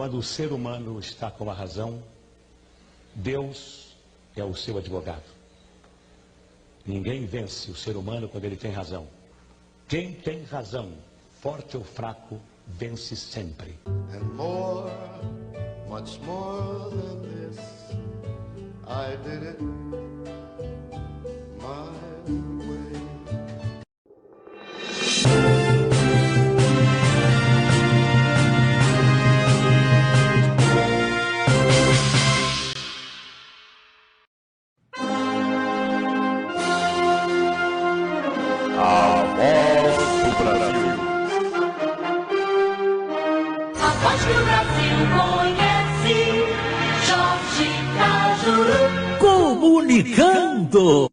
Quando o ser humano está com a razão, Deus é o seu advogado. Ninguém vence o ser humano quando ele tem razão. Quem tem razão, forte ou fraco, vence sempre. And more, much more than this, I did it my way. A voz do Brasil. A voz que o Brasil conhece, Jorge Cajuru. Comunicando.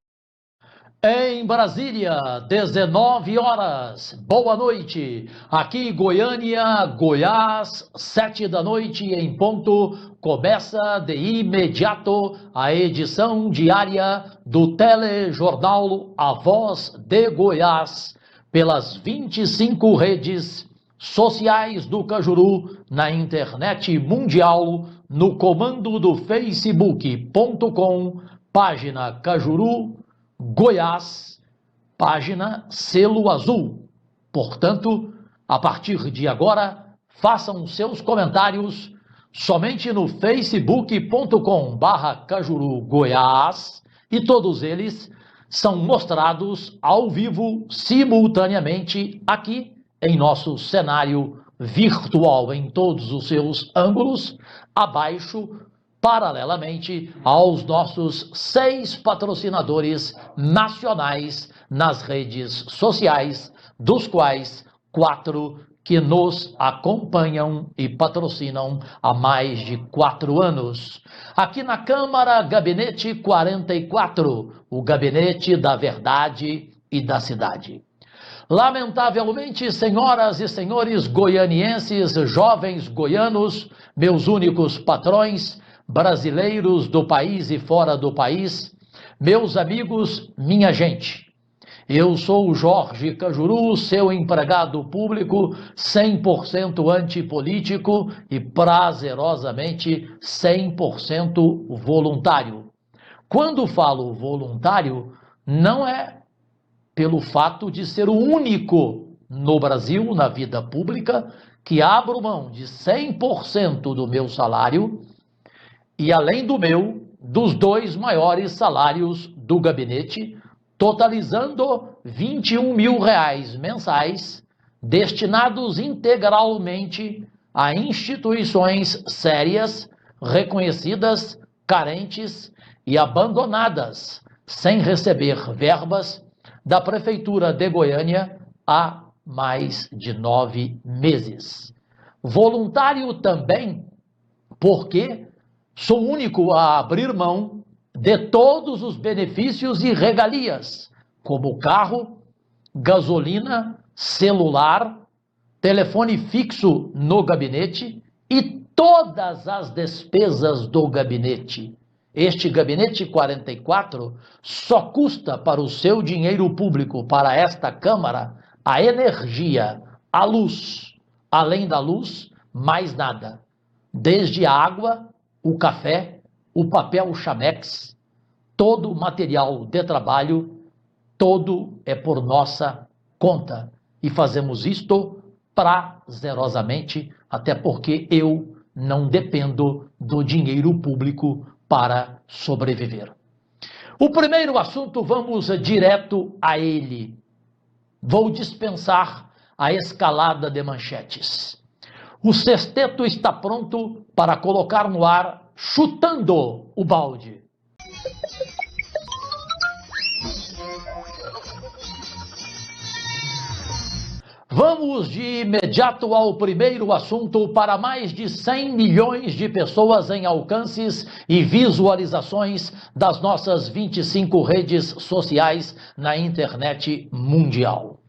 Em Brasília, 19 horas. Boa noite. Aqui Goiânia, Goiás, 7 da noite em ponto. Começa de imediato a edição diária do telejornal A Voz de Goiás, pelas 25 redes sociais do Cajuru, na internet mundial, no comando do facebook.com, página Cajuru Goiás, página selo azul. Portanto, a partir de agora, façam seus comentários somente no facebook.com/Cajuru Goiás, e todos eles são mostrados ao vivo, simultaneamente, aqui em nosso cenário virtual, em todos os seus ângulos, abaixo, paralelamente aos nossos 6 patrocinadores nacionais nas redes sociais, dos quais 4 que nos acompanham e patrocinam há mais de 4 anos. Aqui na Câmara, Gabinete 44, o gabinete da verdade e da cidade. Lamentavelmente, senhoras e senhores goianienses, jovens goianos, meus únicos patrões, brasileiros do país e fora do país, meus amigos, minha gente, eu sou o Jorge Cajuru, seu empregado público, 100% antipolítico e prazerosamente 100% voluntário. Quando falo voluntário, não é pelo fato de ser o único no Brasil, na vida pública, que abro mão de 100% do meu salário e, além do meu, dos 2 maiores salários do gabinete, totalizando R$21 mil mensais, destinados integralmente a instituições sérias, reconhecidas, carentes e abandonadas, sem receber verbas, da Prefeitura de Goiânia há mais de 9 meses. Voluntário também porque sou o único a abrir mão de todos os benefícios e regalias, como carro, gasolina, celular, telefone fixo no gabinete e todas as despesas do gabinete. Este gabinete 44 só custa para o seu dinheiro público, para esta Câmara, a energia, a luz. Além da luz, mais nada. Desde a água, o café, o papel Chamex, todo o material de trabalho, todo é por nossa conta. E fazemos isto prazerosamente, até porque eu não dependo do dinheiro público para sobreviver. O primeiro assunto, vamos direto a ele. Vou dispensar a escalada de manchetes. O sexteto está pronto para colocar no ar, chutando o balde. Vamos de imediato ao primeiro assunto. Para mais de 100 milhões de pessoas em alcances e visualizações das nossas 25 redes sociais na internet mundial.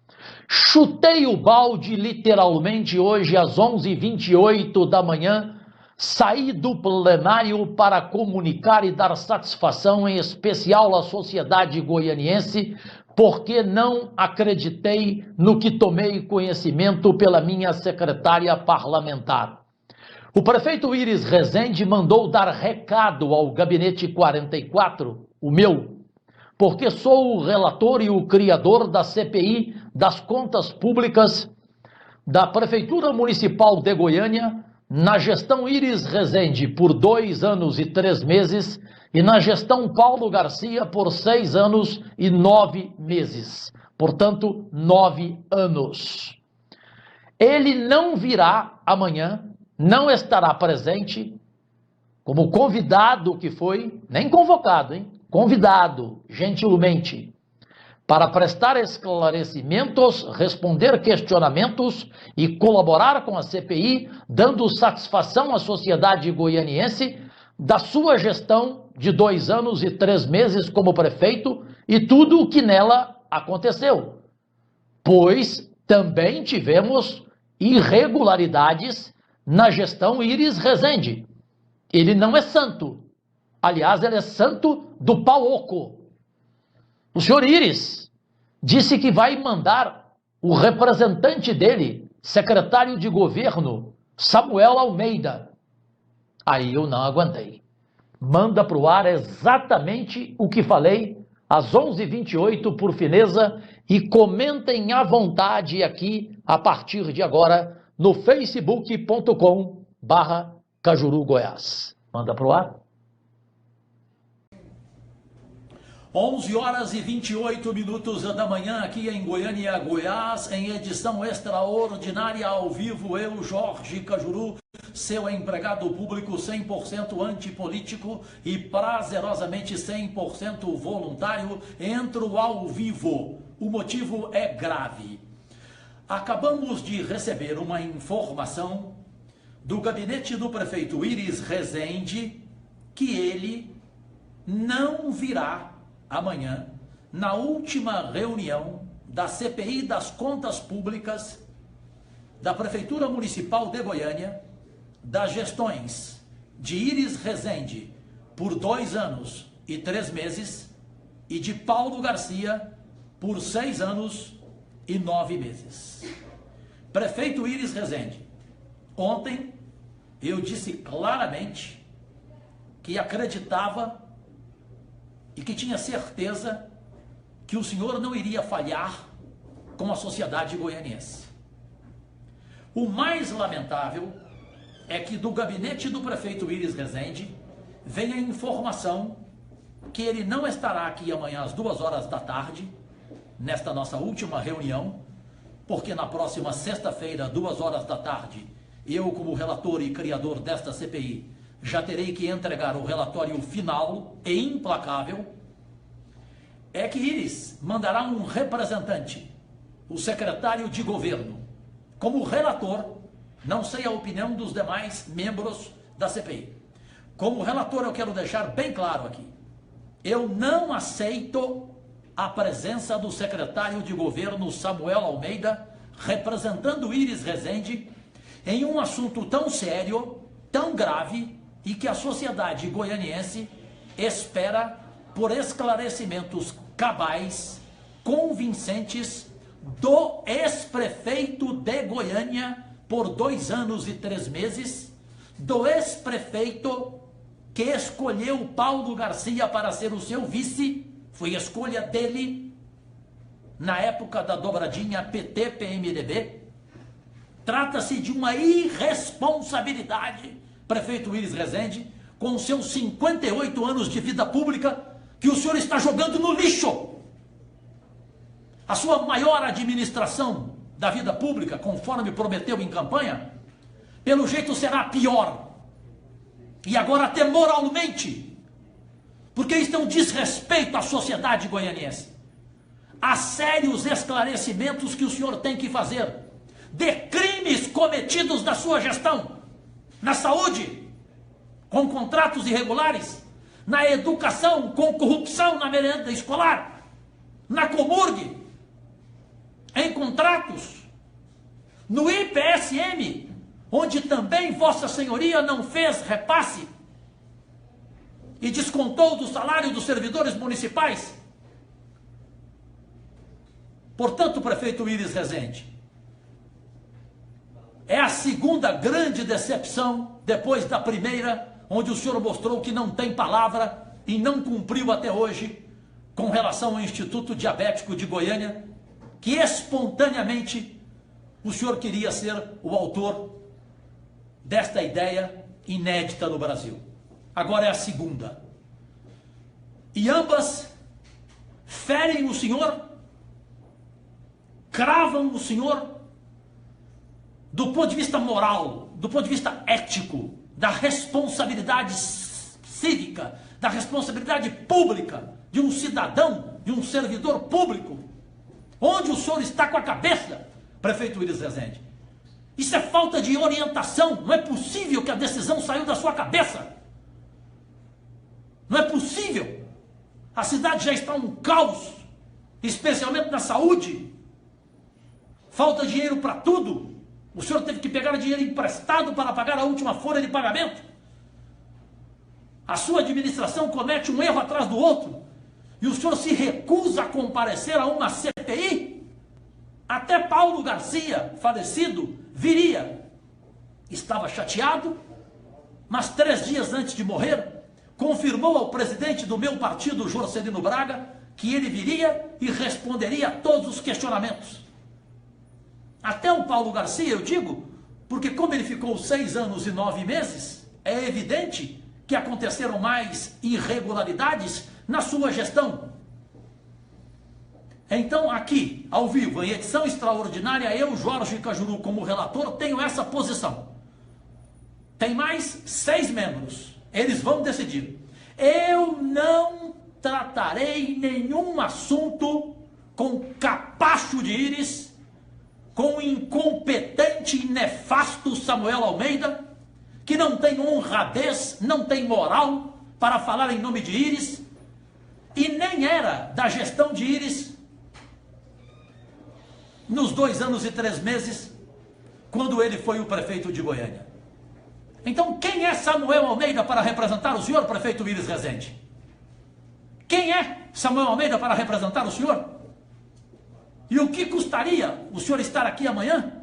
Chutei o balde literalmente hoje às 11h28 da manhã. Saí do plenário para comunicar e dar satisfação, em especial à sociedade goianiense, porque não acreditei no que tomei conhecimento pela minha secretária parlamentar. O prefeito Íris Rezende mandou dar recado ao gabinete 44, o meu, porque sou o relator e o criador da CPI das contas públicas da Prefeitura Municipal de Goiânia, na gestão Íris Rezende por 2 anos e 3 meses e na gestão Paulo Garcia por 6 anos e 9 meses. Portanto, 9 anos. Ele não virá amanhã, não estará presente, como convidado que foi, nem convocado, hein? Convidado, gentilmente, para prestar esclarecimentos, responder questionamentos e colaborar com a CPI, dando satisfação à sociedade goianiense da sua gestão de 2 anos e 3 meses como prefeito e tudo o que nela aconteceu. Pois também tivemos irregularidades na gestão Íris Rezende. Ele não é santo. Aliás, ele é santo do pau oco. O senhor Íris disse que vai mandar o representante dele, secretário de governo, Samuel Almeida. Aí eu não aguentei. Manda para o ar exatamente o que falei às 11h28, por fineza, e comentem à vontade aqui, a partir de agora, no facebook.com/Cajuru Goiás. Manda para o ar. 11h28 da manhã, aqui em Goiânia, Goiás, em edição extraordinária, ao vivo, eu, Jorge Cajuru, seu empregado público 100% antipolítico e prazerosamente 100% voluntário, entro ao vivo. O motivo é grave. Acabamos de receber uma informação do gabinete do prefeito Íris Rezende que ele não virá amanhã na última reunião da CPI das contas públicas da Prefeitura Municipal de Goiânia, das gestões de Íris Rezende por 2 anos e 3 meses e de Paulo Garcia por 6 anos e 9 meses. Prefeito Íris Rezende, ontem eu disse claramente que acreditava e que tinha certeza que o senhor não iria falhar com a sociedade goianiense. O mais lamentável é que do gabinete do prefeito Íris Rezende vem a informação que ele não estará aqui amanhã às 2 horas da tarde, nesta nossa última reunião, porque na próxima sexta-feira, 2 horas da tarde, eu, como relator e criador desta CPI, já terei que entregar o relatório final e implacável. É que Íris mandará um representante, o secretário de governo, como relator. Não sei a opinião dos demais membros da CPI. Como relator, eu quero deixar bem claro aqui: eu não aceito a presença do secretário de governo Samuel Almeida representando Íris Rezende em um assunto tão sério, tão grave, e que a sociedade goianiense espera por esclarecimentos cabais, convincentes, do ex-prefeito de Goiânia por 2 anos e 3 meses, do ex-prefeito que escolheu Paulo Garcia para ser o seu vice. Foi escolha dele na época da dobradinha PT-PMDB. Trata-se de uma irresponsabilidade, prefeito Íris Rezende, com seus 58 anos de vida pública, que o senhor está jogando no lixo. A sua maior administração da vida pública, conforme prometeu em campanha, pelo jeito será pior. E agora até moralmente, porque isso é um desrespeito à sociedade goianiense. Há sérios esclarecimentos que o senhor tem que fazer de crimes cometidos na sua gestão, na saúde, com contratos irregulares, na educação, com corrupção na merenda escolar, na Comurg, em contratos, no IPSM, onde também Vossa Senhoria não fez repasse e descontou do salário dos servidores municipais. Portanto, prefeito Íris Rezende, é assim segunda grande decepção, depois da primeira, onde o senhor mostrou que não tem palavra e não cumpriu até hoje com relação ao Instituto Diabético de Goiânia, que espontaneamente o senhor queria ser o autor desta ideia inédita no Brasil. Agora é a segunda. E ambas ferem o senhor, cravam o senhor do ponto de vista moral, do ponto de vista ético, da responsabilidade cívica, da responsabilidade pública de um cidadão, de um servidor público. Onde o senhor está com a cabeça, prefeito Willis Rezende? Isso é falta de orientação. Não é possível que a decisão saiu da sua cabeça. Não é possível. A cidade já está um caos, especialmente na saúde. Falta dinheiro para tudo. O senhor teve que pegar dinheiro emprestado para pagar a última folha de pagamento. A sua administração comete um erro atrás do outro. E o senhor se recusa a comparecer a uma CPI? Até Paulo Garcia, falecido, viria. Estava chateado, mas 3 dias antes de morrer, confirmou ao presidente do meu partido, Jorcelino Braga, que ele viria e responderia a todos os questionamentos. Até o Paulo Garcia, eu digo, porque como ele ficou 6 anos e 9 meses, é evidente que aconteceram mais irregularidades na sua gestão. Então aqui, ao vivo, em edição extraordinária, eu, Jorge Cajuru, como relator, tenho essa posição. Tem mais 6 membros. Eles vão decidir. Eu não tratarei nenhum assunto com capacho de íris, com o incompetente e nefasto Samuel Almeida, que não tem honradez, não tem moral para falar em nome de íris, e nem era da gestão de íris nos 2 anos e 3 meses, quando ele foi o prefeito de Goiânia. Então, quem é Samuel Almeida para representar o senhor, prefeito Willis Rezende? Quem é Samuel Almeida para representar o senhor? E o que custaria o senhor estar aqui amanhã?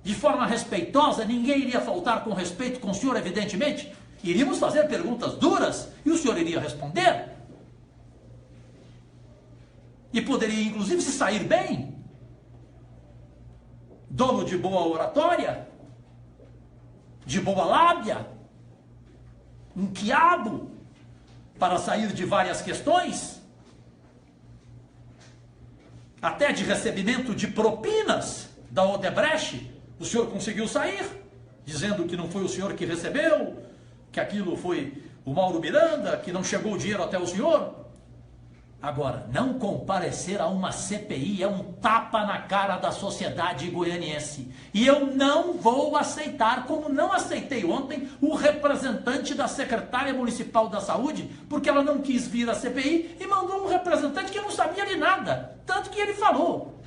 De forma respeitosa, ninguém iria faltar com respeito com o senhor, evidentemente. Iríamos fazer perguntas duras e o senhor iria responder. E poderia, inclusive, se sair bem. Dono de boa oratória, de boa lábia, um quiabo para sair de várias questões, até de recebimento de propinas da Odebrecht. O senhor conseguiu sair, dizendo que não foi o senhor que recebeu, que aquilo foi o Mauro Miranda, que não chegou o dinheiro até o senhor. Agora, não comparecer a uma CPI é um tapa na cara da sociedade goianiense. E eu não vou aceitar, como não aceitei ontem, o representante da secretária municipal da saúde, porque ela não quis vir à CPI e mandou um representante que não sabia de nada, tanto que ele falou.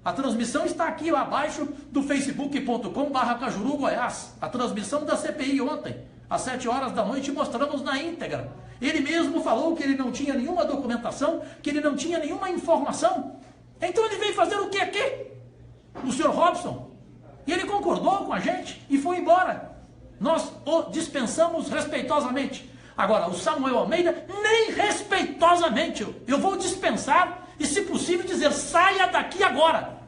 A transmissão está aqui abaixo do facebook.com/Cajuru Goiás. A transmissão da CPI ontem, às 7 horas da noite, mostramos na íntegra. Ele mesmo falou que ele não tinha nenhuma documentação, que ele não tinha nenhuma informação. Então ele veio fazer o que aqui? O senhor Robson. E ele concordou com a gente e foi embora. Nós o dispensamos respeitosamente. Agora, o Samuel Almeida, nem respeitosamente eu vou dispensar e, se possível, dizer: saia daqui agora.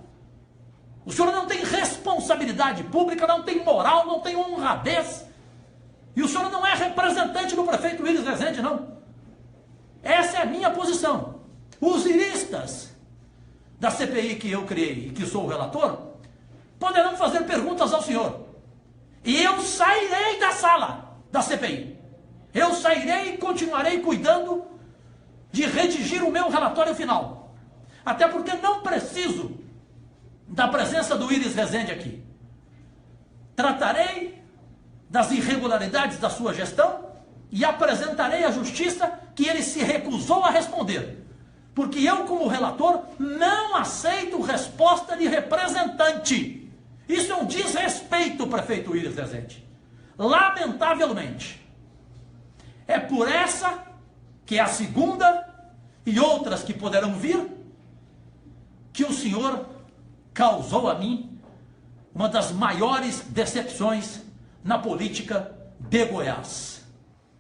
O senhor não tem responsabilidade pública, não tem moral, não tem honradez. E o senhor não é representante do prefeito Willis Rezende, não. Essa é a minha posição. Os iristas da CPI que eu criei e que sou o relator poderão fazer perguntas ao senhor. E eu sairei da sala da CPI. Eu sairei e continuarei cuidando de redigir o meu relatório final. Até porque não preciso da presença do Willis Rezende aqui. Tratarei das irregularidades da sua gestão e apresentarei à justiça que ele se recusou a responder. Porque eu, como relator, não aceito resposta de representante. Isso é um desrespeito, prefeito Willis Rezende. Lamentavelmente. É por essa, que é a segunda, e outras que poderão vir, que o senhor causou a mim uma das maiores decepções na política de Goiás.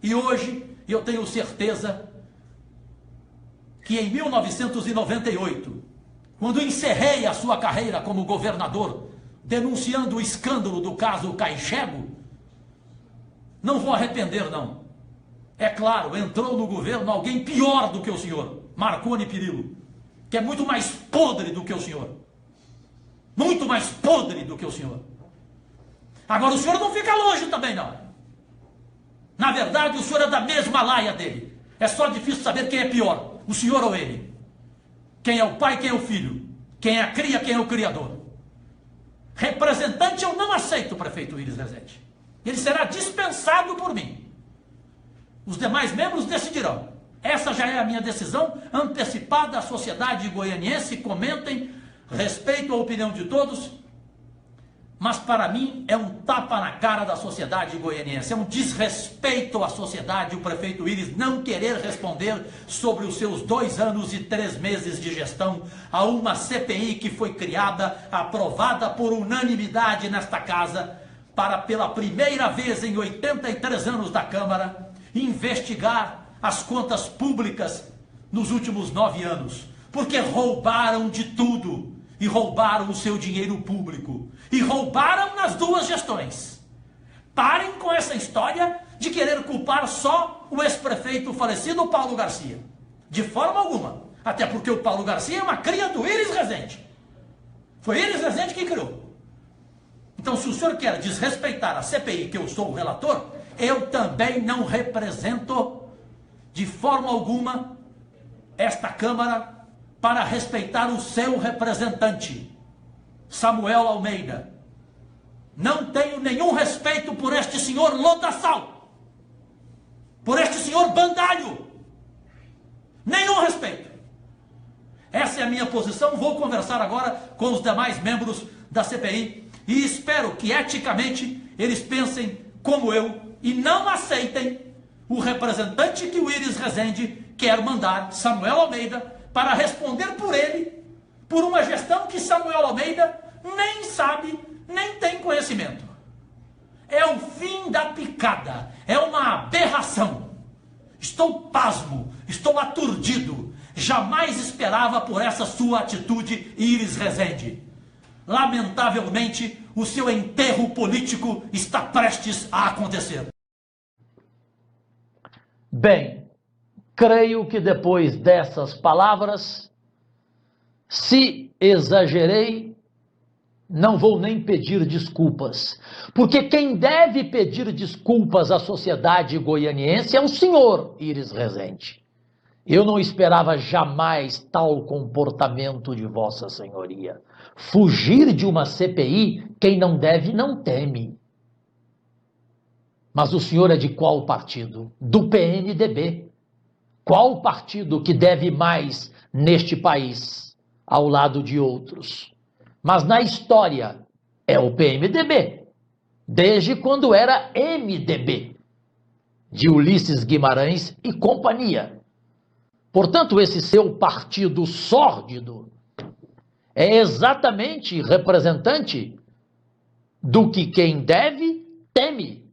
E hoje eu tenho certeza que em 1998, quando encerrei a sua carreira como governador, denunciando o escândalo do caso Caixego, não vou arrepender, não. É claro, entrou no governo alguém pior do que o senhor, Marconi Perillo, que é muito mais podre do que o senhor. Muito mais podre do que o senhor. Agora, o senhor não fica longe também, não. Na verdade, o senhor é da mesma laia dele. É só difícil saber quem é pior, o senhor ou ele. Quem é o pai, quem é o filho. Quem é a cria, quem é o criador. Representante eu não aceito, prefeito Iris Rezende. Ele será dispensado por mim. Os demais membros decidirão. Essa já é a minha decisão, antecipada à sociedade goianiense. Comentem, respeito a opinião de todos, mas para mim é um tapa na cara da sociedade goianiense, é um desrespeito à sociedade o prefeito Iris não querer responder sobre os seus 2 anos e 3 meses de gestão a uma CPI que foi criada, aprovada por unanimidade nesta casa, para pela primeira vez em 83 anos da Câmara, investigar as contas públicas nos últimos 9 anos, porque roubaram de tudo. E roubaram o seu dinheiro público. E roubaram nas 2 gestões. Parem com essa história de querer culpar só o ex-prefeito falecido Paulo Garcia. De forma alguma. Até porque o Paulo Garcia é uma cria do Iris Rezende. Foi Iris Rezende que criou. Então, se o senhor quer desrespeitar a CPI, que eu sou o relator, eu também não represento de forma alguma esta Câmara para respeitar o seu representante, Samuel Almeida. Não tenho nenhum respeito por este senhor lodaçal, por este senhor bandalho. Nenhum respeito. Essa é a minha posição. Vou conversar agora com os demais membros da CPI e espero que eticamente eles pensem como eu e não aceitem o representante que o Iris Rezende quer mandar, Samuel Almeida, para responder por ele, por uma gestão que Samuel Almeida nem sabe, nem tem conhecimento. É o fim da picada, é uma aberração. Estou pasmo, estou aturdido, jamais esperava por essa sua atitude, Iris Rezende. Lamentavelmente, o seu enterro político está prestes a acontecer. Bem, creio que depois dessas palavras, se exagerei, não vou nem pedir desculpas. Porque quem deve pedir desculpas à sociedade goianiense é o senhor Iris Rezende. Eu não esperava jamais tal comportamento de Vossa Senhoria. Fugir de uma CPI, quem não deve não teme. Mas o senhor é de qual partido? Do PMDB. Qual partido que deve mais neste país, ao lado de outros? Mas na história é o PMDB, desde quando era MDB, de Ulisses Guimarães e companhia. Portanto, esse seu partido sórdido é exatamente representante do que quem deve teme.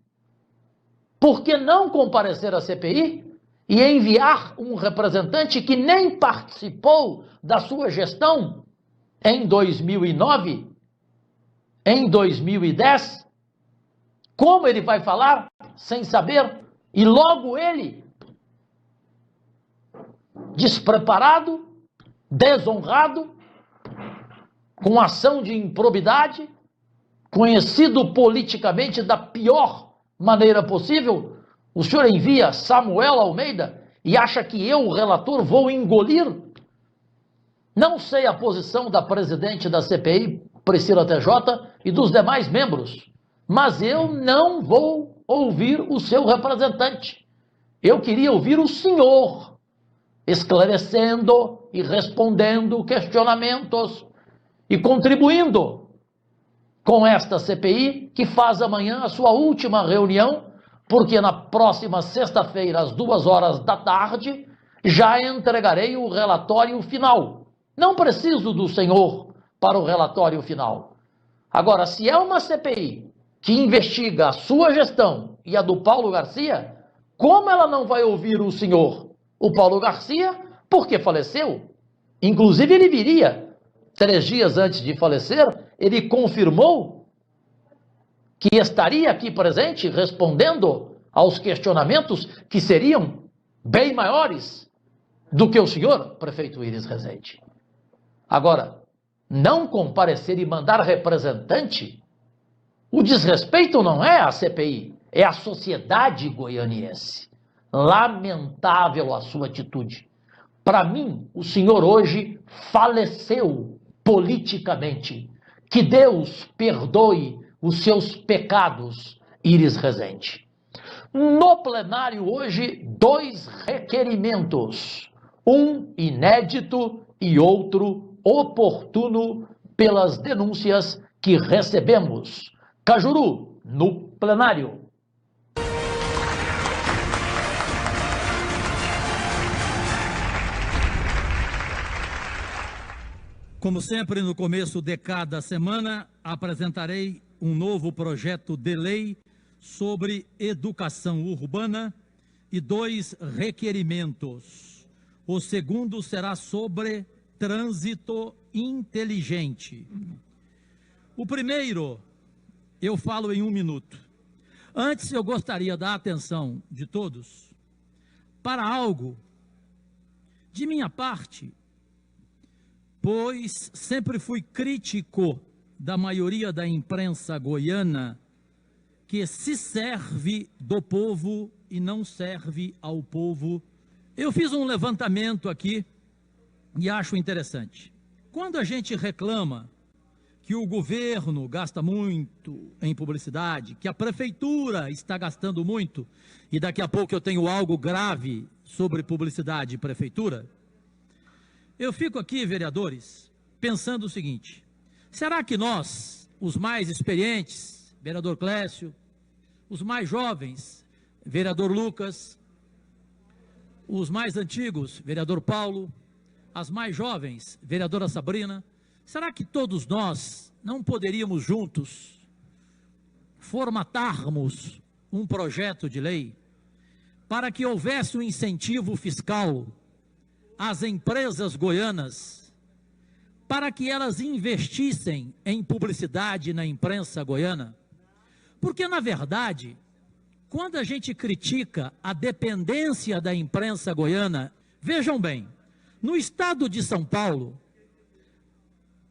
Por que não comparecer à CPI e enviar um representante que nem participou da sua gestão em 2009, em 2010? Como ele vai falar sem saber? E logo ele, despreparado, desonrado, com ação de improbidade, conhecido politicamente da pior maneira possível, o senhor envia Samuel Almeida e acha que eu, o relator, vou engolir? Não sei a posição da presidente da CPI, Priscila TJ, e dos demais membros, mas eu não vou ouvir o seu representante. Eu queria ouvir o senhor, esclarecendo e respondendo questionamentos e contribuindo com esta CPI, que faz amanhã a sua última reunião, porque na próxima sexta-feira, às 14h, já entregarei o relatório final. Não preciso do senhor para o relatório final. Agora, se é uma CPI que investiga a sua gestão e a do Paulo Garcia, como ela não vai ouvir o senhor, o Paulo Garcia, porque faleceu? Inclusive ele viria, 3 dias antes de falecer, ele confirmou que estaria aqui presente, respondendo aos questionamentos que seriam bem maiores do que o senhor, prefeito Iris Rezende. Agora, não comparecer e mandar representante, o desrespeito não é a CPI, é a sociedade goianiense. Lamentável a sua atitude. Para mim, o senhor hoje faleceu politicamente. Que Deus perdoe os seus pecados, Iris Rezende. No plenário hoje, 2 requerimentos. Um inédito e outro oportuno pelas denúncias que recebemos. Cajuru, no plenário. Como sempre, no começo de cada semana, apresentarei um novo projeto de lei sobre educação urbana e 2 requerimentos. O segundo será sobre trânsito inteligente. O primeiro, eu falo em 1 minuto. Antes, eu gostaria da atenção de todos para algo de minha parte, pois sempre fui crítico da maioria da imprensa goiana que se serve do povo e não serve ao povo. Eu fiz um levantamento aqui e acho interessante. Quando a gente reclama que o governo gasta muito em publicidade, que a prefeitura está gastando muito, e daqui a pouco eu tenho algo grave sobre publicidade e prefeitura, eu fico aqui, vereadores, pensando o seguinte: será que nós, os mais experientes, vereador Clécio, os mais jovens, vereador Lucas, os mais antigos, vereador Paulo, as mais jovens, vereadora Sabrina, será que todos nós não poderíamos juntos formatarmos um projeto de lei para que houvesse um incentivo fiscal às empresas goianas, para que elas investissem em publicidade na imprensa goiana? Porque, na verdade, quando a gente critica a dependência da imprensa goiana, vejam bem, no estado de São Paulo,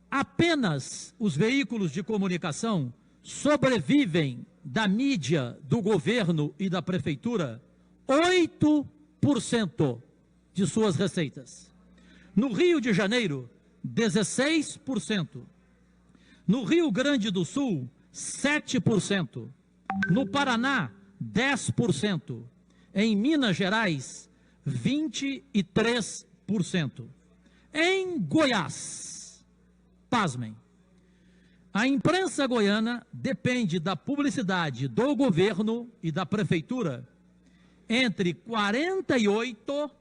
apenas os veículos de comunicação sobrevivem da mídia, do governo e da prefeitura 8% de suas receitas. No Rio de Janeiro, 16%. No Rio Grande do Sul, 7%. No Paraná, 10%. Em Minas Gerais, 23%. Em Goiás, pasmem, a imprensa goiana depende da publicidade do governo e da prefeitura entre 48%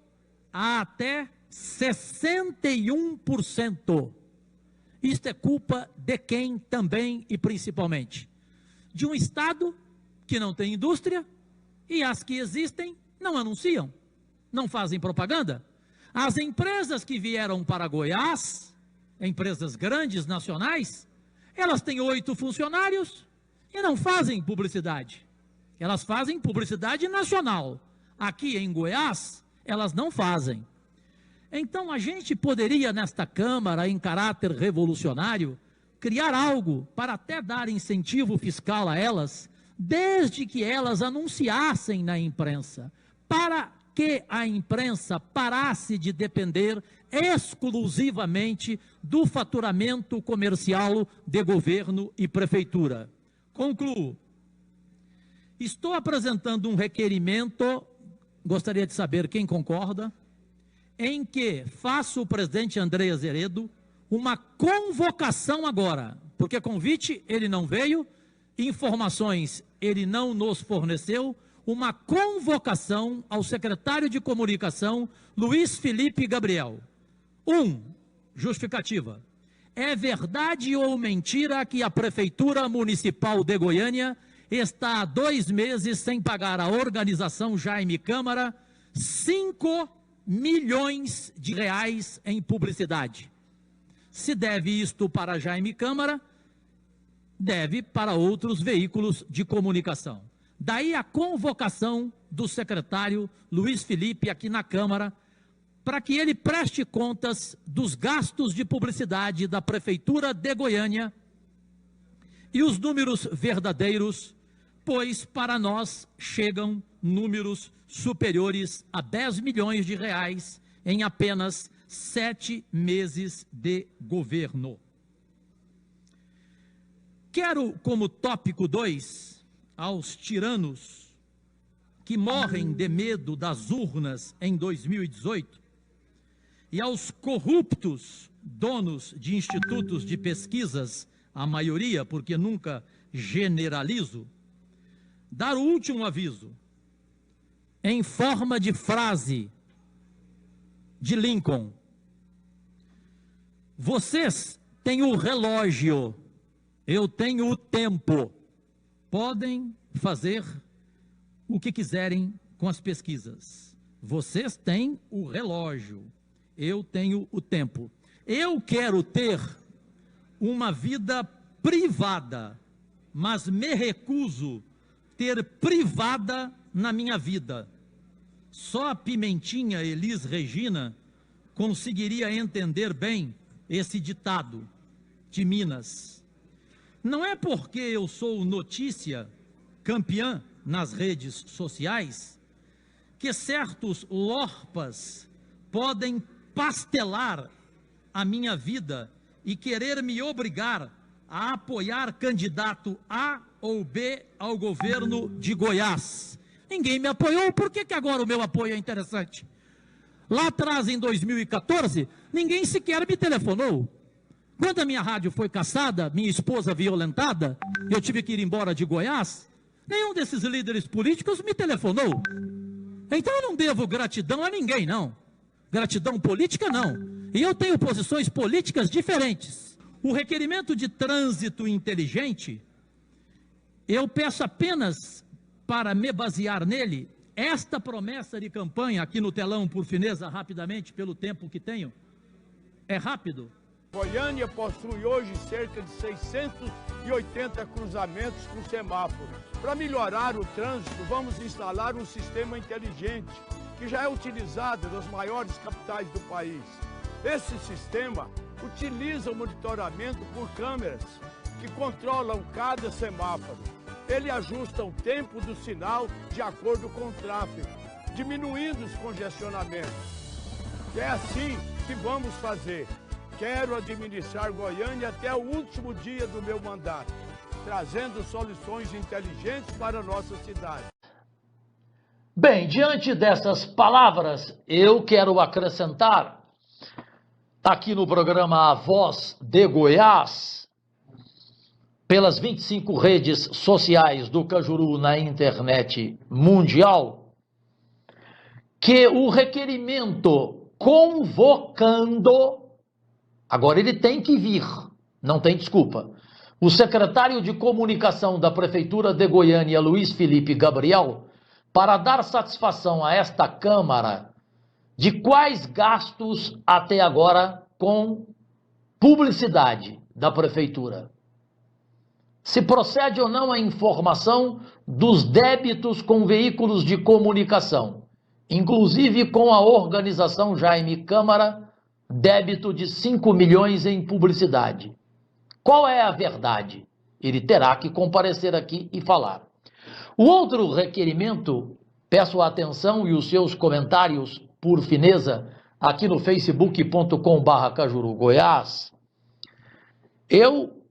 a até 61%. Isto é culpa de quem também e principalmente? De um Estado que não tem indústria e as que existem não anunciam, não fazem propaganda. As empresas que vieram para Goiás, empresas grandes, nacionais, elas têm 8 funcionários e não fazem publicidade. Elas fazem publicidade nacional. Aqui em Goiás, elas não fazem. Então, a gente poderia, nesta Câmara, em caráter revolucionário, criar algo para até dar incentivo fiscal a elas, desde que elas anunciassem na imprensa, para que a imprensa parasse de depender exclusivamente do faturamento comercial de governo e prefeitura. Concluo. Estou apresentando um requerimento, gostaria de saber quem concorda, em que faço o presidente André Azeredo uma convocação agora, porque convite ele não veio, informações ele não nos forneceu, uma convocação ao secretário de comunicação, Luiz Felipe Gabriel. Justificativa. é verdade ou mentira que a Prefeitura Municipal de Goiânia está há 2 meses sem pagar à organização Jaime Câmara 5 milhões de reais em publicidade? Se deve isto para Jaime Câmara, deve para outros veículos de comunicação. Daí a convocação do secretário Luiz Felipe aqui na Câmara, para que ele preste contas dos gastos de publicidade da Prefeitura de Goiânia e os números verdadeiros, pois para nós chegam números superiores a 10 milhões de reais em apenas 7 meses de governo. Quero como tópico 2, aos tiranos que morrem de medo das urnas em 2018 e aos corruptos donos de institutos de pesquisas, a maioria, porque nunca generalizo, dar o último aviso, em forma de frase de Lincoln: vocês têm o relógio, eu tenho o tempo, podem fazer o que quiserem com as pesquisas. Vocês têm o relógio, eu tenho o tempo. Eu quero ter uma vida privada, mas me recuso ter privada na minha vida. Só a Pimentinha Elis Regina conseguiria entender bem esse ditado de Minas. Não é porque eu sou notícia campeã nas redes sociais que certos lorpas podem pastelar a minha vida e querer me obrigar a apoiar candidato A ou B ao governo de Goiás. Ninguém me apoiou, por que agora o meu apoio é interessante? Lá atrás, em 2014, ninguém sequer me telefonou. Quando a minha rádio foi cassada, minha esposa violentada, eu tive que ir embora de Goiás, nenhum desses líderes políticos me telefonou. Então eu não devo gratidão a ninguém, não. Gratidão política, não. E eu tenho posições políticas diferentes. O requerimento de trânsito inteligente, eu peço apenas para me basear nele, esta promessa de campanha, aqui no telão, por fineza, rapidamente, pelo tempo que tenho, é rápido. Goiânia possui hoje cerca de 680 cruzamentos com semáforos. Para melhorar o trânsito, vamos instalar um sistema inteligente, que já é utilizado nas maiores capitais do país. Esse sistema utiliza o monitoramento por câmeras, que controlam cada semáforo. Ele ajusta o tempo do sinal de acordo com o tráfego, diminuindo os congestionamentos. É assim que vamos fazer. Quero administrar Goiânia até o último dia do meu mandato, trazendo soluções inteligentes para a nossa cidade. Bem, diante dessas palavras, eu quero acrescentar, aqui no programa A Voz de Goiás, pelas 25 redes sociais do Cajuru na internet mundial, que o requerimento convocando, agora ele tem que vir, não tem desculpa, o secretário de comunicação da Prefeitura de Goiânia, Luiz Felipe Gabriel, para dar satisfação a esta Câmara de quais gastos até agora com publicidade da Prefeitura. Se procede ou não a informação dos débitos com veículos de comunicação, inclusive com a organização Jaime Câmara, débito de 5 milhões em publicidade. Qual é a verdade? Ele terá que comparecer aqui e falar. O outro requerimento, peço a atenção e os seus comentários, por fineza, aqui no facebook.com/Cajuru Goiás. Eu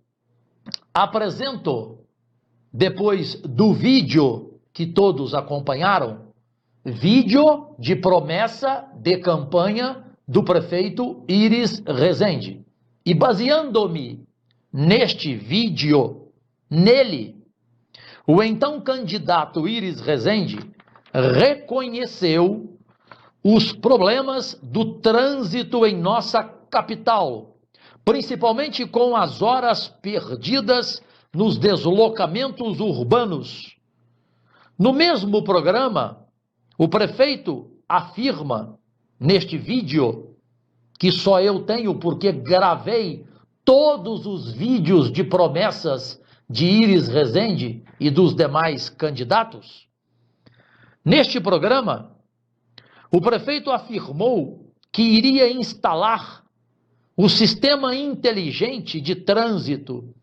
apresento, depois do vídeo que todos acompanharam, vídeo de promessa de campanha do prefeito Iris Rezende. E baseando-me neste vídeo, nele, o então candidato Iris Rezende reconheceu os problemas do trânsito em nossa capital, principalmente com as horas perdidas nos deslocamentos urbanos. No mesmo programa, o prefeito afirma, neste vídeo, que só eu tenho porque gravei todos os vídeos de promessas de Iris Rezende e dos demais candidatos. Neste programa, o prefeito afirmou que iria instalar o sistema inteligente de trânsito,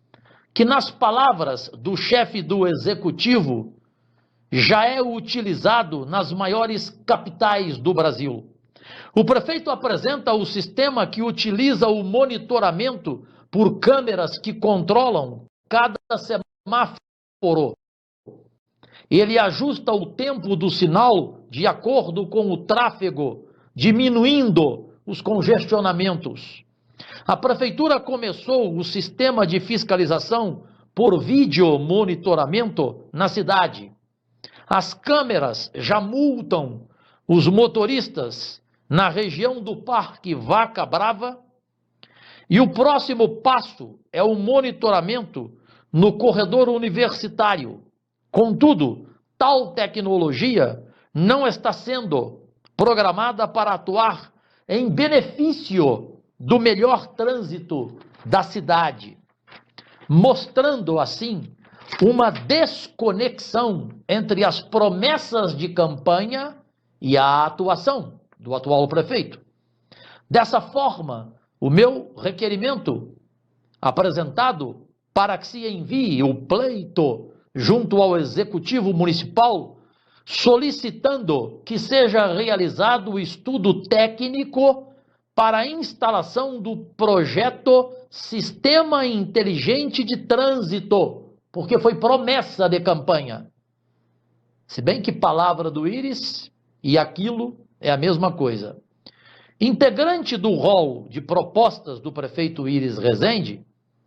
que, nas palavras do chefe do executivo, já é utilizado nas maiores capitais do Brasil. O prefeito apresenta o sistema que utiliza o monitoramento por câmeras que controlam cada semáforo. Ele ajusta o tempo do sinal de acordo com o tráfego, diminuindo os congestionamentos. A prefeitura começou o sistema de fiscalização por vídeo monitoramento na cidade. As câmeras já multam os motoristas na região do Parque Vaca Brava, e o próximo passo é o monitoramento no corredor universitário. Contudo, tal tecnologia não está sendo programada para atuar em benefício do melhor trânsito da cidade, mostrando assim uma desconexão entre as promessas de campanha e a atuação do atual prefeito. Dessa forma, o meu requerimento apresentado para que se envie o pleito junto ao Executivo Municipal, solicitando que seja realizado o estudo técnico para a instalação do projeto Sistema Inteligente de Trânsito, porque foi promessa de campanha. Se bem que palavra do Iris e aquilo é a mesma coisa. Integrante do rol de propostas do prefeito Iris Rezende,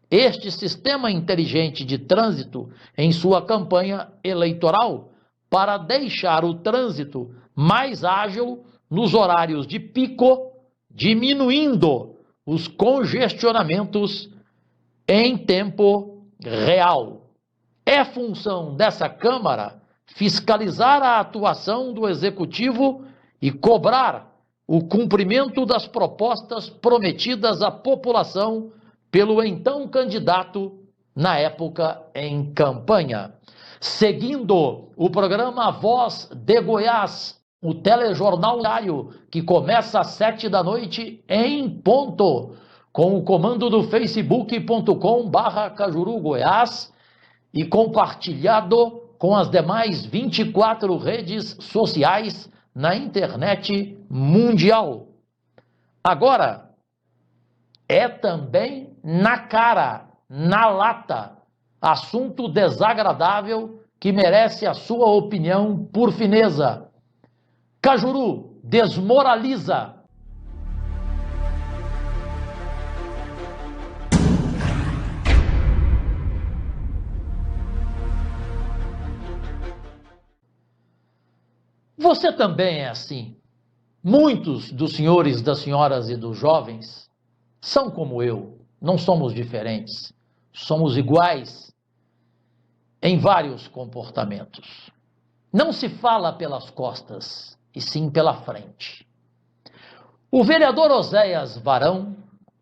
este sistema inteligente de trânsito em sua campanha eleitoral para deixar o trânsito mais ágil nos horários de pico, diminuindo os congestionamentos em tempo real. É função dessa Câmara fiscalizar a atuação do Executivo e cobrar o cumprimento das propostas prometidas à população pelo então candidato na época em campanha. Seguindo o programa Voz de Goiás, o telejornal diário que começa às 7 da noite em ponto, com o comando do facebook.com/Cajuru Goiás e compartilhado com as demais 24 redes sociais na internet mundial. Agora, é também na cara, na lata, assunto desagradável que merece a sua opinião por fineza. Cajuru desmoraliza. Você também é assim. Muitos dos senhores, das senhoras e dos jovens são como eu. Não somos diferentes. Somos iguais em vários comportamentos. Não se fala pelas costas, e sim pela frente. O vereador Oséias Varão,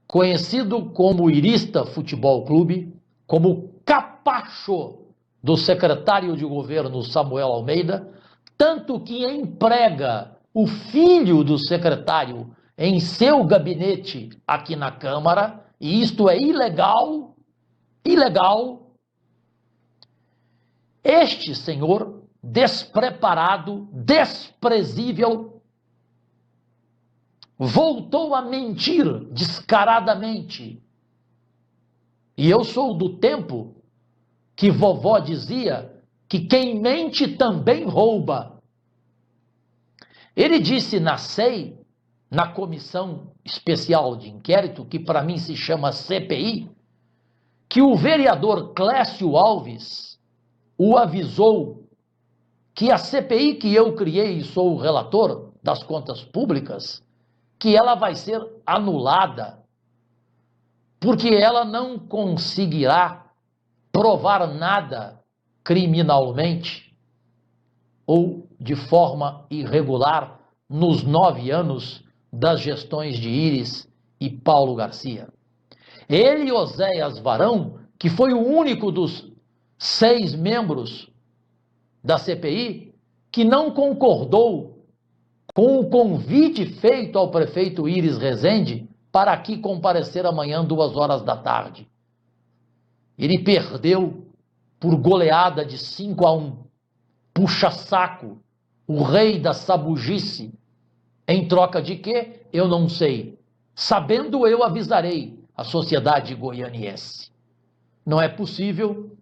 conhecido como Irista Futebol Clube, como capacho do secretário de governo Samuel Almeida, tanto que emprega o filho do secretário em seu gabinete aqui na Câmara, e isto é ilegal, ilegal. Este senhor, despreparado, desprezível, voltou a mentir descaradamente. E eu sou do tempo que vovó dizia que quem mente também rouba. Ele disse na SEI, na Comissão Especial de Inquérito, que para mim se chama CPI, que o vereador Clécio Alves o avisou que a CPI que eu criei e sou o relator das contas públicas, que ela vai ser anulada, porque ela não conseguirá provar nada criminalmente ou de forma irregular nos 9 anos das gestões de Íris e Paulo Garcia. Ele, Oséias Varão, que foi o único dos 6 membros da CPI que não concordou com o convite feito ao prefeito Íris Rezende para aqui comparecer amanhã 14h. Ele perdeu por goleada de 5-1. Puxa-saco, o rei da sabugice. Em troca de quê? Eu não sei. Sabendo, eu avisarei a sociedade goianiense. Não é possível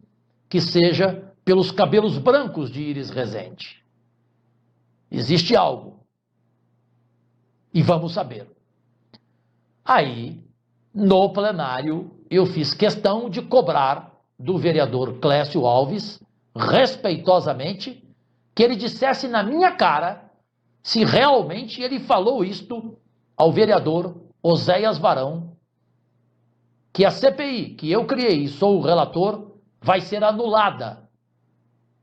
que seja pelos cabelos brancos de Íris Rezende. Existe algo. E vamos saber. Aí, no plenário, eu fiz questão de cobrar do vereador Clécio Alves, respeitosamente, que ele dissesse na minha cara se realmente ele falou isto ao vereador Oséias Varão, que a CPI, que eu criei e sou o relator, vai ser anulada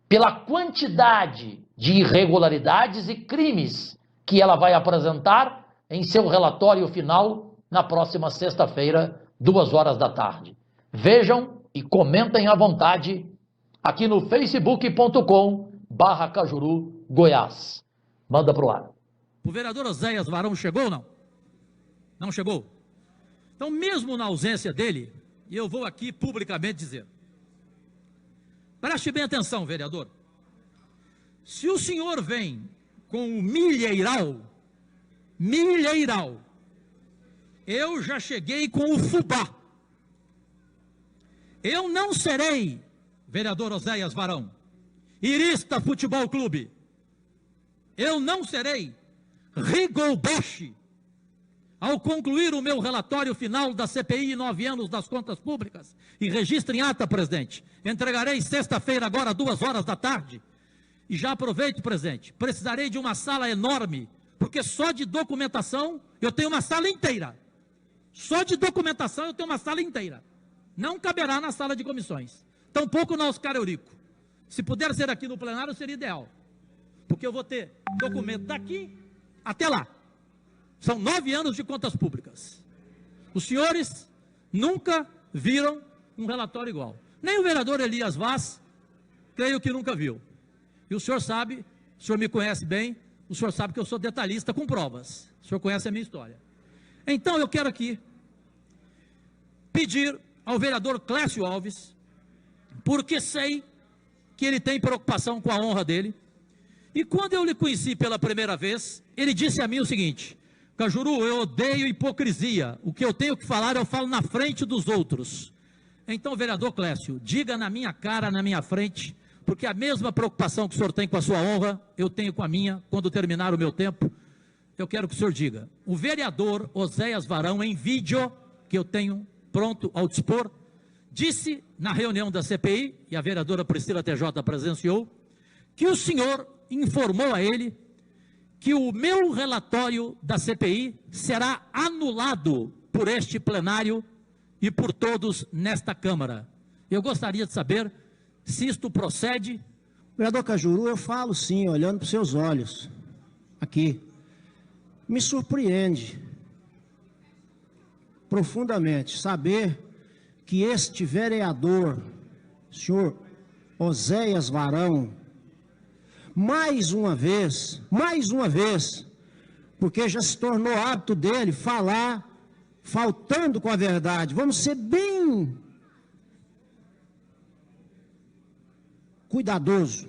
pela quantidade de irregularidades e crimes que ela vai apresentar em seu relatório final na próxima sexta-feira, 14h. Vejam e comentem à vontade aqui no facebook.com/Cajuru, Goiás. Manda pro ar. O vereador Oséias Varão chegou ou não? Não chegou? Então, mesmo na ausência dele, eu vou aqui publicamente dizer. Preste bem atenção, vereador. Se o senhor vem com o milheiral, eu já cheguei com o fubá. Eu não serei, vereador Oséias Varão, Irista Futebol Clube. Eu não serei Rigolboche ao concluir o meu relatório final da CPI 9 anos das contas públicas. E registre em ata, presidente. Entregarei sexta-feira agora, 14h. E já aproveito, presidente, precisarei de uma sala enorme, porque só de documentação eu tenho uma sala inteira. Só de documentação eu tenho uma sala inteira. Não caberá na sala de comissões. Tampouco na Oscar Eurico. Se puder ser aqui no plenário, seria ideal. Porque eu vou ter documento daqui até lá. São 9 anos de contas públicas. Os senhores nunca viram um relatório igual. Nem o vereador Elias Vaz, creio que nunca viu. E o senhor sabe, o senhor me conhece bem, o senhor sabe que eu sou detalhista com provas. O senhor conhece a minha história. Então eu quero aqui pedir ao vereador Clécio Alves, porque sei que ele tem preocupação com a honra dele. E quando eu lhe conheci pela primeira vez, ele disse a mim o seguinte: Cajuru, eu odeio hipocrisia. O que eu tenho que falar, eu falo na frente dos outros. Então, vereador Clécio, diga na minha cara, na minha frente, porque a mesma preocupação que o senhor tem com a sua honra, eu tenho com a minha, quando terminar o meu tempo. Eu quero que o senhor diga. O vereador Oséias Varão, em vídeo, que eu tenho pronto ao dispor, disse na reunião da CPI, e a vereadora Priscila TJ presenciou, que o senhor informou a ele que o meu relatório da CPI será anulado por este plenário e por todos nesta Câmara. Eu gostaria de saber se isto procede. Vereador Cajuru, eu falo sim, olhando para os seus olhos, aqui. Me surpreende profundamente saber que este vereador, senhor Oséias Varão, mais uma vez, porque já se tornou hábito dele falar faltando com a verdade. Vamos ser bem cuidadosos.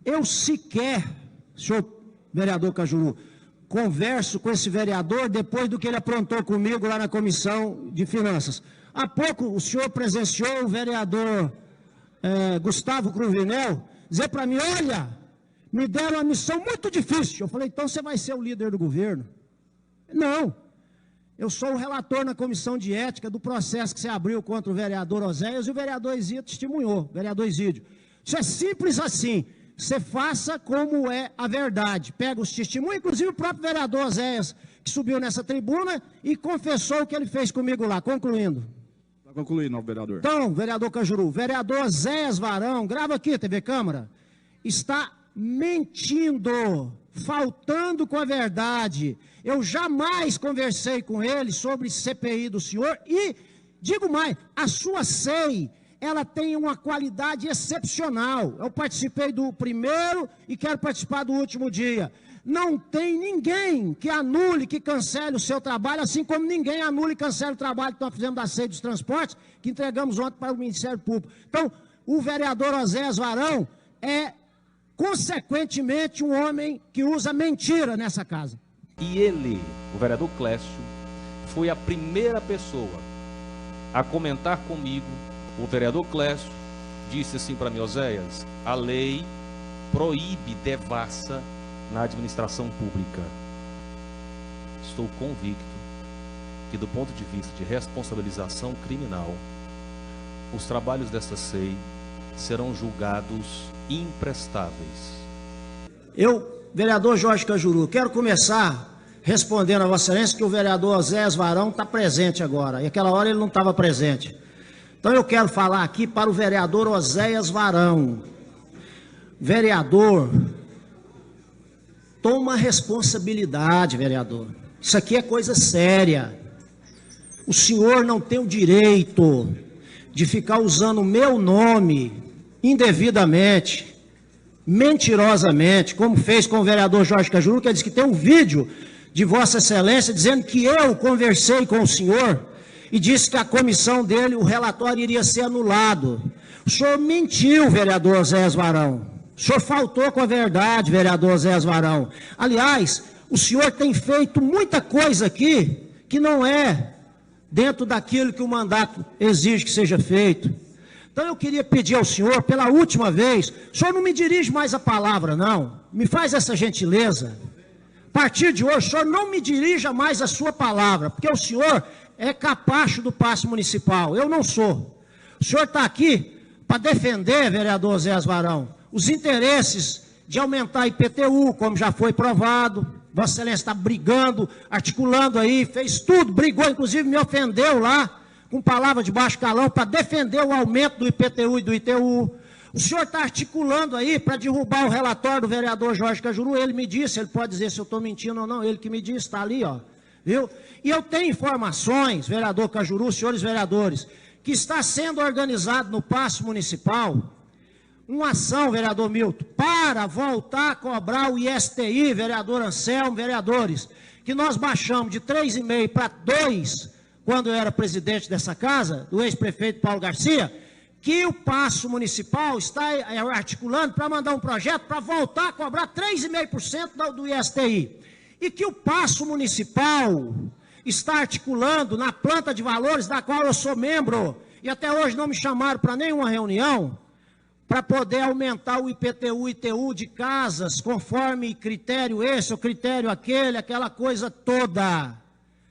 Eu sequer, senhor vereador Cajuru, converso com esse vereador depois do que ele aprontou comigo lá na Comissão de Finanças. Há pouco o senhor presenciou o vereador Gustavo Cruvinel dizer para mim: olha, me deram uma missão muito difícil. Eu falei: então você vai ser o líder do governo? Não, eu sou o relator na Comissão de Ética do processo que se abriu contra o vereador Oséias, e o vereador Isídio testemunhou, vereador Isídio. Isso é simples assim. você faça como é a verdade. Pega os testemunhos, inclusive o próprio vereador Oséias, que subiu nessa tribuna e confessou o que ele fez comigo lá. Concluindo. Para concluir, novo vereador. Então, vereador Cajuru, vereador Oséias Varão, grava aqui, TV Câmara, está mentindo, faltando com a verdade. Eu jamais conversei com ele sobre CPI do senhor e, digo mais, a sua SEI, ela tem uma qualidade excepcional. Eu participei do primeiro e quero participar do último dia. Não tem ninguém que anule, que cancele o seu trabalho, assim como ninguém anula e cancela o trabalho que nós fizemos da SEI dos transportes, que entregamos ontem para o Ministério Público. Então, o vereador Oséias Varão é, consequentemente, um homem que usa mentira nessa casa. E ele, o vereador Clécio, foi a primeira pessoa a comentar comigo. O vereador Clécio disse assim para mim: Oséias, a lei proíbe devassa na administração pública. Estou convicto que, do ponto de vista de responsabilização criminal, os trabalhos dessa SEI serão julgados imprestáveis. Eu, vereador Jorge Cajuru, quero começar respondendo a Vossa Excelência que o vereador Oséias Varão está presente agora, e aquela hora ele não estava presente. Então eu quero falar aqui para o vereador Oséias Varão. Vereador, toma responsabilidade, vereador. Isso aqui é coisa séria. O senhor não tem o direito de ficar usando o meu nome indevidamente, mentirosamente, como fez com o vereador Jorge Cajuru, que ele disse que tem um vídeo de Vossa Excelência dizendo que eu conversei com o senhor e disse que a comissão dele, o relatório iria ser anulado. O senhor mentiu, vereador Oséias Varão. O senhor faltou com a verdade, vereador Oséias Varão. Aliás, o senhor tem feito muita coisa aqui que não é dentro daquilo que o mandato exige que seja feito. Então eu queria pedir ao senhor, pela última vez, o senhor não me dirige mais a palavra, não. Me faz essa gentileza. A partir de hoje, o senhor não me dirija mais a sua palavra, porque o senhor é capacho do passe municipal. Eu não sou. O senhor está aqui para defender, vereador Oséias Varão, os interesses de aumentar a IPTU, como já foi provado. Vossa Excelência está brigando, articulando aí, fez tudo, brigou, inclusive me ofendeu lá, com palavra de baixo calão, para defender o aumento do IPTU e do ITU. O senhor está articulando aí para derrubar o relatório do vereador Jorge Cajuru. Ele me disse, ele pode dizer se eu estou mentindo ou não, ele que me disse, está ali, ó, viu? E eu tenho informações, vereador Cajuru, senhores vereadores, que está sendo organizado no Paço Municipal uma ação, vereador Milton, para voltar a cobrar o ISTI, vereador Anselmo, vereadores, que nós baixamos de 3,5 para 2, quando eu era presidente dessa casa, do ex-prefeito Paulo Garcia, que o Paço Municipal está articulando para mandar um projeto para voltar a cobrar 3,5% do ISTI. E que o Paço Municipal está articulando na planta de valores, da qual eu sou membro, e até hoje não me chamaram para nenhuma reunião, para poder aumentar o IPTU e ITU de casas, conforme critério esse, ou critério aquele, aquela coisa toda.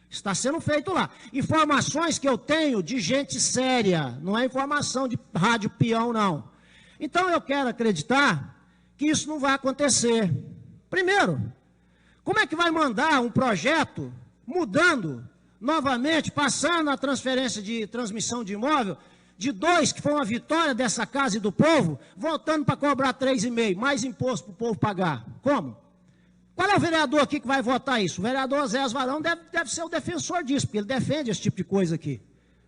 Está sendo feito lá. Informações que eu tenho de gente séria, não é informação de rádio peão, não. Então eu quero acreditar que isso não vai acontecer. Primeiro, como é que vai mandar um projeto mudando novamente, passando a transferência de transmissão de imóvel, de 2, que foi uma vitória dessa casa e do povo, voltando para cobrar 3,5, mais imposto para o povo pagar? Como? Qual é o vereador aqui que vai votar isso? O vereador Oséias Varão deve ser o defensor disso, porque ele defende esse tipo de coisa aqui.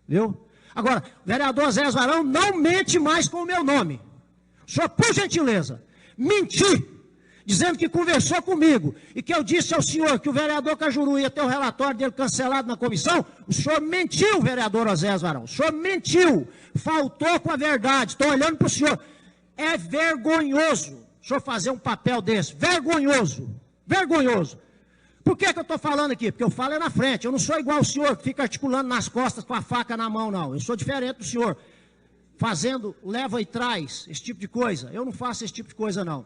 Viu? Agora, o vereador Oséias Varão não mente mais com o meu nome. O senhor, por gentileza, mentir, dizendo que conversou comigo e que eu disse ao senhor que o vereador Cajuru ia ter o relatório dele cancelado na comissão, o senhor mentiu, vereador Oséias Varão. O senhor mentiu, faltou com a verdade. Estou olhando para o senhor. É vergonhoso o senhor fazer um papel desse. Vergonhoso. Vergonhoso. Por que eu estou falando aqui? Porque eu falo é na frente. Eu não sou igual o senhor que fica articulando nas costas com a faca na mão, não. Eu sou diferente do senhor. Fazendo leva e traz, esse tipo de coisa. Eu não faço esse tipo de coisa, não.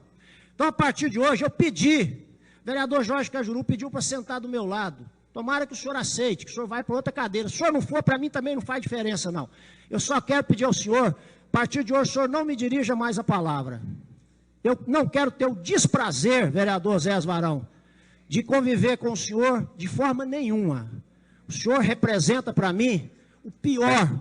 Então, a partir de hoje, eu pedi, o vereador Jorge Cajuru pediu para sentar do meu lado. Tomara que o senhor aceite, que o senhor vai para outra cadeira. Se o senhor não for, para mim também não faz diferença, não. Eu só quero pedir ao senhor, a partir de hoje, o senhor não me dirija mais a palavra. Eu não quero ter o desprazer, vereador Zé Varão, de conviver com o senhor de forma nenhuma. O senhor representa para mim o pior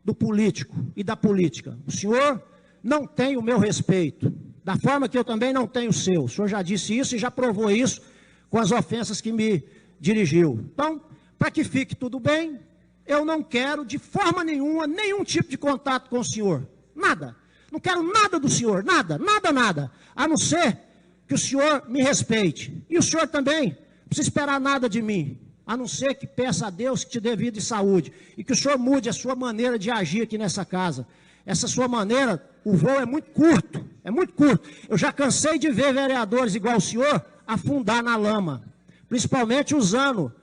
do político e da política. O senhor não tem o meu respeito, da forma que eu também não tenho o seu. O senhor já disse isso e já provou isso com as ofensas que me dirigiu. Então, para que fique tudo bem, eu não quero de forma nenhuma, nenhum tipo de contato com o senhor. Nada. Não quero nada do senhor, nada, nada, nada. A não ser que o senhor me respeite. E o senhor também não precisa esperar nada de mim. A não ser que peça a Deus que te dê vida e saúde. E que o senhor mude a sua maneira de agir aqui nessa casa. Essa sua maneira, o voo é muito curto. É muito curto. Eu já cansei de ver vereadores igual o senhor afundar na lama. Principalmente usando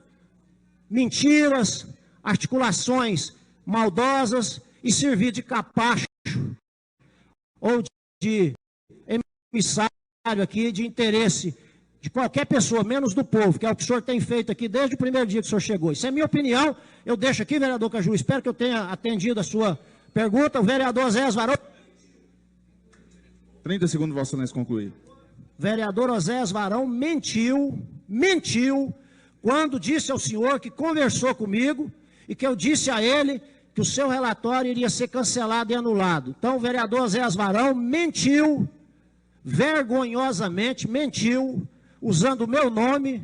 mentiras, articulações maldosas e servir de capacho ou de emissário aqui de interesse de qualquer pessoa, menos do povo, que é o que o senhor tem feito aqui desde o primeiro dia que o senhor chegou. Isso é minha opinião, eu deixo aqui, vereador Cajuru, espero que eu tenha atendido a sua pergunta. O vereador Osés Varão... 30 segundos, Vossa Excelência, concluir. Vereador Osés Varão mentiu quando disse ao senhor que conversou comigo e que eu disse a ele que o seu relatório iria ser cancelado e anulado. Então, o vereador Osés Varão mentiu, vergonhosamente mentiu, usando o meu nome,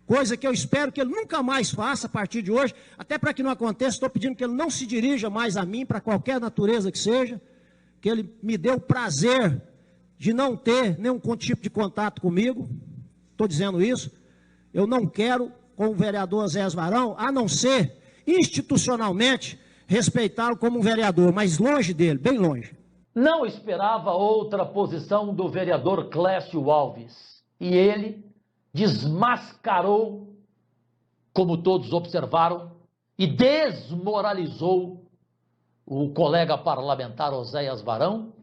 coisa que eu espero que ele nunca mais faça a partir de hoje, até para que não aconteça, estou pedindo que ele não se dirija mais a mim, para qualquer natureza que seja, que ele me dê o prazer de não ter nenhum tipo de contato comigo, estou dizendo isso, eu não quero, com o vereador Osés Varão, a não ser institucionalmente, respeitá-lo como um vereador, mas longe dele, bem longe. Não esperava outra posição do vereador Clécio Alves. E ele desmascarou, como todos observaram, e desmoralizou o colega parlamentar Oséias Varão,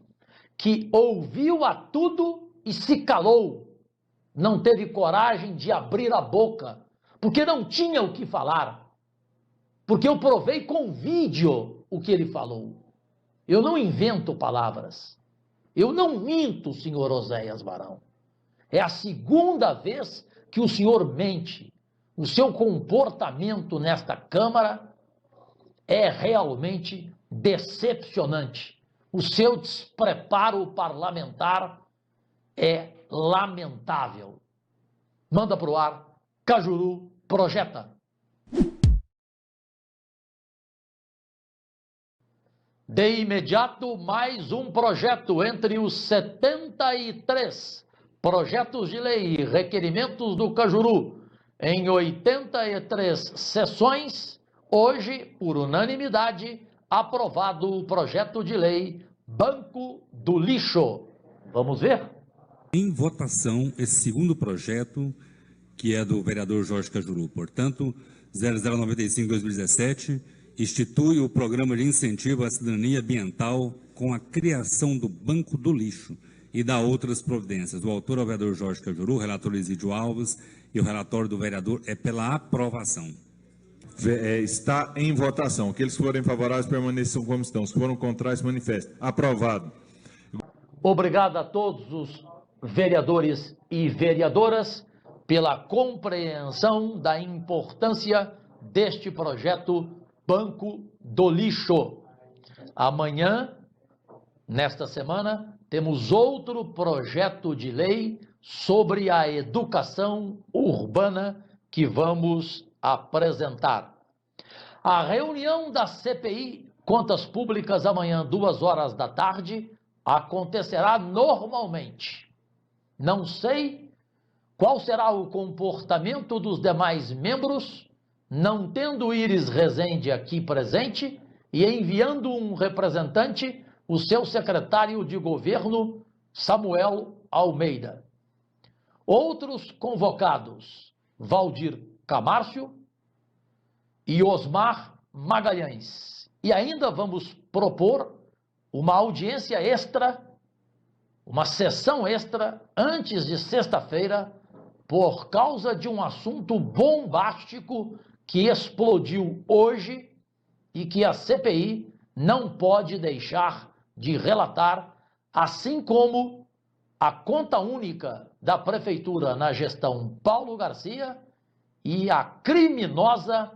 que ouviu a tudo e se calou. Não teve coragem de abrir a boca, porque não tinha o que falar. Porque eu provei com vídeo o que ele falou. Eu não invento palavras. Eu não minto, senhor Oséias Varão. É a segunda vez que o senhor mente. O seu comportamento nesta Câmara é realmente decepcionante. O seu despreparo parlamentar é lamentável. Manda para o ar. Cajuru, projeta. De imediato, mais um projeto entre os 73 projetos de lei e requerimentos do Cajuru, em 83 sessões, hoje, por unanimidade, aprovado o projeto de lei Banco do Lixo. Vamos ver? Em votação, esse segundo projeto, que é do vereador Jorge Cajuru, portanto, 0095-2017, institui o Programa de Incentivo à Cidadania Ambiental com a criação do Banco do Lixo e dá outras providências. O autor é o vereador Jorge Cajuru, o relator Isídio Alves e o relatório do vereador é pela aprovação. Está em votação. Aqueles que forem favoráveis permaneçam como estão. Os que foram contrários se manifestem. Aprovado. Obrigado a todos os vereadores e vereadoras pela compreensão da importância deste projeto Banco do Lixo. Amanhã, nesta semana, temos outro projeto de lei sobre a educação urbana que vamos apresentar. A reunião da CPI Contas Públicas amanhã, 2h da tarde, acontecerá normalmente. Não sei qual será o comportamento dos demais membros, não tendo Iris Rezende aqui presente e enviando um representante, o seu secretário de governo, Samuel Almeida. Outros convocados, Valdir Camárcio e Osmar Magalhães. E ainda vamos propor uma audiência extra, uma sessão extra, antes de sexta-feira, por causa de um assunto bombástico que explodiu hoje e que a CPI não pode deixar de relatar, assim como a conta única da Prefeitura na gestão Paulo Garcia e a criminosa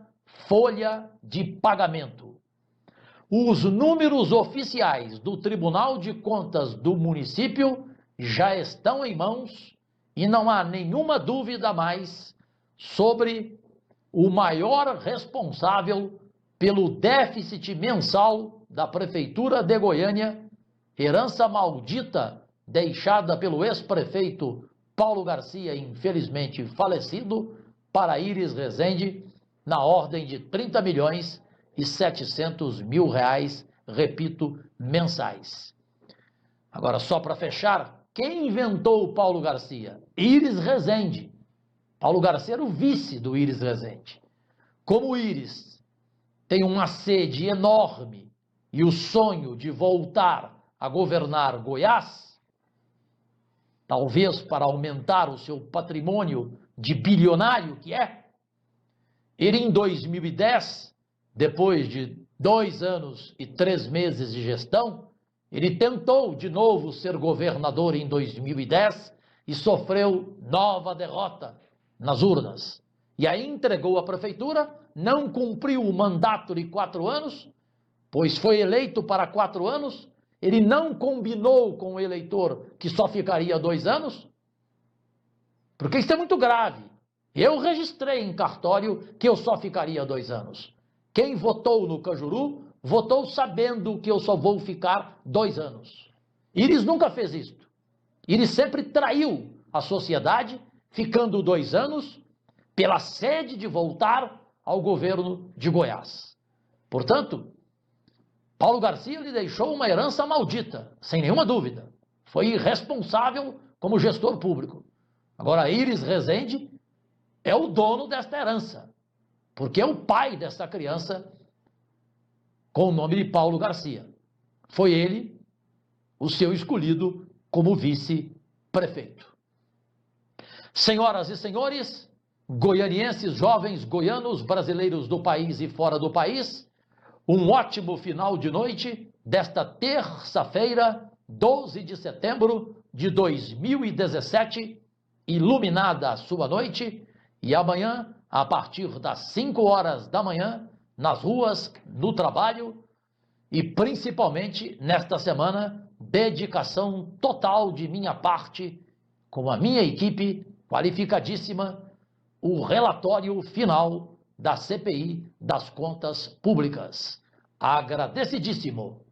folha de pagamento. Os números oficiais do Tribunal de Contas do município já estão em mãos e não há nenhuma dúvida mais sobre o maior responsável pelo déficit mensal da Prefeitura de Goiânia, herança maldita deixada pelo ex-prefeito Paulo Garcia, infelizmente falecido, para Iris Rezende, na ordem de 30 milhões e 700 mil reais, repito, mensais. Agora, só para fechar, quem inventou o Paulo Garcia? Iris Rezende. Paulo Garcia era o vice do Iris Rezende. Como o Iris tem uma sede enorme e o sonho de voltar a governar Goiás, talvez para aumentar o seu patrimônio de bilionário que é, ele em 2010, depois de 2 anos e 3 meses de gestão, ele tentou de novo ser governador em 2010 e sofreu nova derrota nas urnas. E aí entregou a prefeitura, não cumpriu o mandato de 4 anos, pois foi eleito para 4 anos, ele não combinou com o eleitor que só ficaria 2 anos, porque isso é muito grave. Eu registrei em cartório que eu só ficaria 2 anos. Quem votou no Cajuru, votou sabendo que eu só vou ficar 2 anos. Iris nunca fez isto. Iris sempre traiu a sociedade, ficando 2 anos, pela sede de voltar ao governo de Goiás. Portanto, Paulo Garcia lhe deixou uma herança maldita, sem nenhuma dúvida. Foi irresponsável como gestor público. Agora, Iris Rezende é o dono desta herança, porque é o pai dessa criança com o nome de Paulo Garcia. Foi ele o seu escolhido como vice-prefeito. Senhoras e senhores, goianienses, jovens goianos, brasileiros do país e fora do país, um ótimo final de noite desta terça-feira, 12 de setembro de 2017, iluminada a sua noite, e amanhã, a partir das 5 horas da manhã, nas ruas, no trabalho, e principalmente nesta semana, dedicação total de minha parte, com a minha equipe qualificadíssima, o relatório final da CPI das Contas Públicas. Agradecidíssimo.